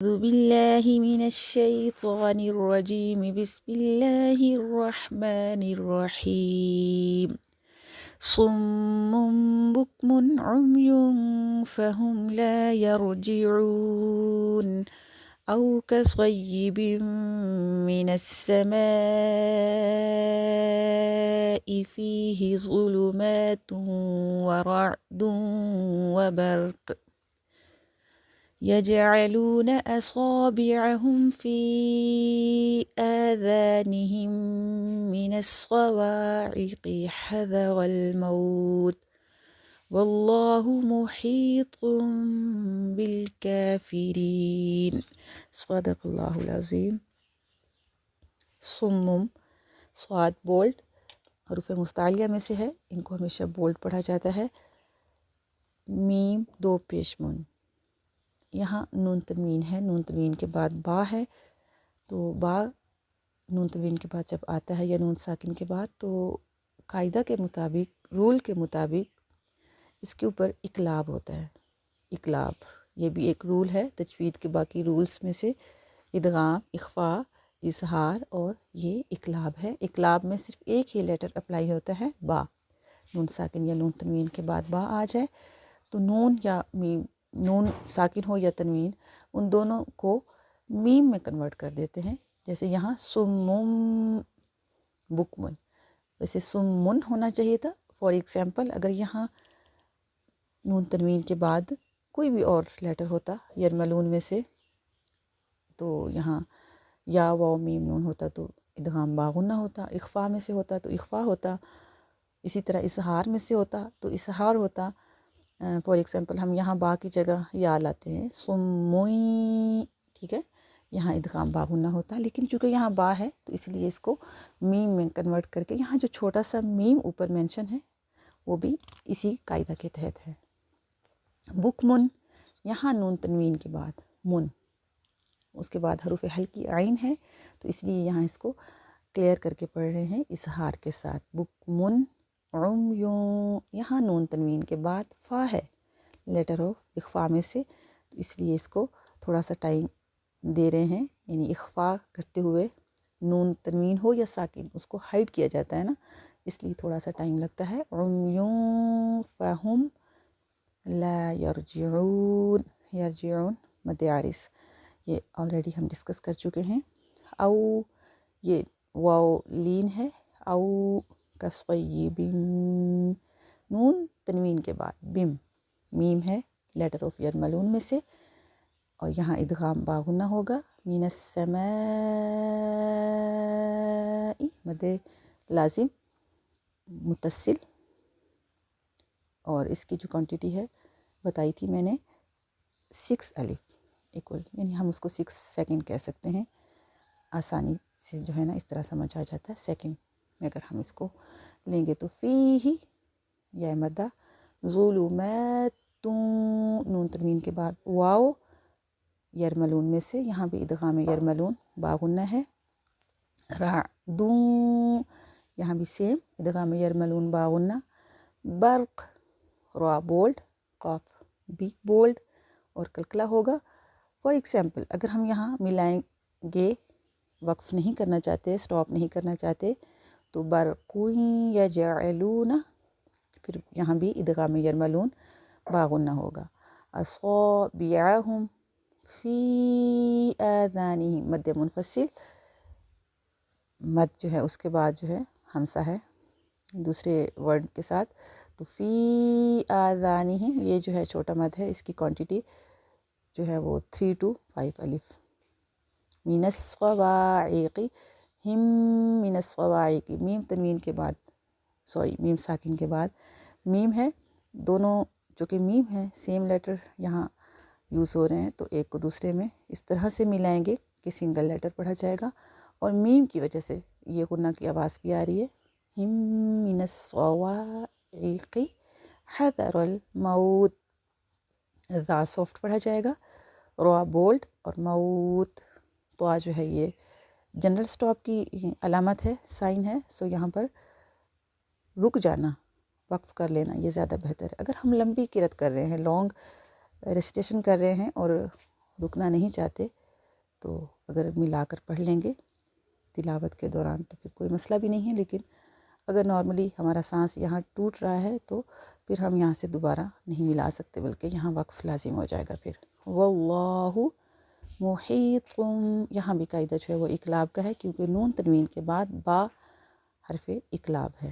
أعوذ بالله من الشيطان الرجيم. بسم الله الرحمن الرحيم. صم بكم عمي فهم لا يرجعون أو كصيب من السماء فيه ظلمات ورعد وبرق يجعلون أصابعهم في آذانهم من الصواعق حذر الموت والله محيط بالكافرين. صدق اللہ العظیم. صم صاد بولڈ حروف مستعلیہ میں سے ہے، ان کو ہمیشہ بولڈ پڑھا جاتا ہے. میم دو پیشمون، یہاں نون تنوین ہے، نون تنوین کے بعد با ہے، تو با نون تنوین کے بعد جب آتا ہے یا نون ساکن کے بعد تو قاعدہ کے مطابق، رول کے مطابق اس کے اوپر اقلاب ہوتا ہے. اقلاب یہ بھی ایک رول ہے تجوید کے باقی رولز میں سے. ادغام، اخفا، اظہار اور یہ اقلاب ہے. اقلاب میں صرف ایک ہی لیٹر اپلائی ہوتا ہے، با. نون ساکن یا نون تنوین کے بعد با آ جائے تو نون یا میم، نون ساکن ہو یا تنوین، ان دونوں کو میم میں کنورٹ کر دیتے ہیں. جیسے یہاں سمم بکمن، ویسے سمن ہونا چاہیے تھا. فار ایگزامپل اگر یہاں نون تنوین کے بعد کوئی بھی اور لیٹر ہوتا یرملون میں سے، تو یہاں یا واو میم نون ہوتا تو ادغام باغنہ ہوتا. اخفا میں سے ہوتا تو اخفا ہوتا. اسی طرح اظہار میں سے ہوتا تو اظہار ہوتا. فار ایگزامپل ہم یہاں با کی جگہ یا لاتے ہیں سموئی، ٹھیک ہے، یہاں ادغام باغنہ ہوتا، لیکن چونکہ یہاں با ہے تو اس لیے اس کو میم میں کنورٹ کر کے یہاں جو چھوٹا سا میم اوپر مینشن ہے وہ بھی اسی قاعدہ کے تحت ہے. بکمن، یہاں نون تنوین کے بعد من، اس کے بعد حروف ہلکی عین ہے تو اس لیے یہاں اس کو کلیئر کر کے پڑھ رہے ہیں اظہار کے ساتھ. بکمن عمیون، یہاں نون تنوین کے بعد فا ہے، لیٹر آف اخفا میں سے، تو اس لیے اس کو تھوڑا سا ٹائم دے رہے ہیں. یعنی اخفا کرتے ہوئے نون تنوین ہو یا ساکن اس کو ہائڈ کیا جاتا ہے نا، اس لیے تھوڑا سا ٹائم لگتا ہے. عمیون فہم لا یرجعون، یرجعون مد عارض، یہ آلریڈی ہم ڈسکس کر چکے ہیں. او، یہ واو لین ہے. او کصیب، نون تنوین کے بعد بم، میم ہے لیٹر آف یرملون میں سے، اور یہاں ادغام باغنہ ہوگا. من السماء مد لازم متصل، اور اس کی جو کوانٹٹی ہے بتائی تھی میں نے 6 الف ایکول، یعنی ہم اس کو 6 سیکنڈ کہہ سکتے ہیں. آسانی سے جو ہے نا اس طرح سمجھ آ جاتا ہے سیکنڈ میں اگر ہم اس کو لیں گے. تو فی ہی یا مدہ، ظلمات، نون تنوین کے بعد واو یرملون میں سے، یہاں بھی ادغام یرملون باغنہ ہے. رعدون، یہاں بھی سیم ادغام یرملون باغنہ. برق، را بولڈ، قاف بھی بولڈ اور کلکلا ہوگا. فار ایگزامپل اگر ہم یہاں ملائیں گے، وقف نہیں کرنا چاہتے، سٹاپ نہیں کرنا چاہتے، تو برقویں یا جعلون، پھر یہاں بھی ادغام یرملون باغنہ ہوگا. اصابعہم فی آذانہم، مد منفصل، مد جو ہے اس کے بعد جو ہے ہمسہ ہے دوسرے ورڈ کے ساتھ، تو فی آذانہم یہ جو ہے چھوٹا مد ہے، اس کی کوانٹٹی جو ہے وہ 3 to 5 الف. من الصواعق، ہم من الصواعق، میم تنوین کے بعد، میم ساکن کے بعد میم ہے. دونوں جو کہ میم ہیں سیم لیٹر یہاں یوز ہو رہے ہیں، تو ایک کو دوسرے میں اس طرح سے ملائیں گے کہ سنگل لیٹر پڑھا جائے گا، اور میم کی وجہ سے یہ غنہ کی آواز بھی آ رہی ہے. ہم من الصواعق حذر الموت، ذا سافٹ پڑھا جائے گا، را بولڈ، اور موت تو جو ہے یہ جنرل سٹاپ کی علامت ہے، سائن ہے. سو یہاں پر رک جانا، وقف کر لینا، یہ زیادہ بہتر ہے. اگر ہم لمبی قرأت کر رہے ہیں، لانگ ریسیٹیشن کر رہے ہیں اور رکنا نہیں چاہتے تو اگر ملا کر پڑھ لیں گے تلاوت کے دوران تو پھر کوئی مسئلہ بھی نہیں ہے، لیکن اگر نارملی ہمارا سانس یہاں ٹوٹ رہا ہے تو پھر ہم یہاں سے دوبارہ نہیں ملا سکتے، بلکہ یہاں وقف لازم ہو جائے گا پھر۔ واللہ محیط، یہاں بھی قاعدہ جو ہے وہ اقلاب کا ہے، کیونکہ نون تنوین کے بعد با حرف اقلاب ہے۔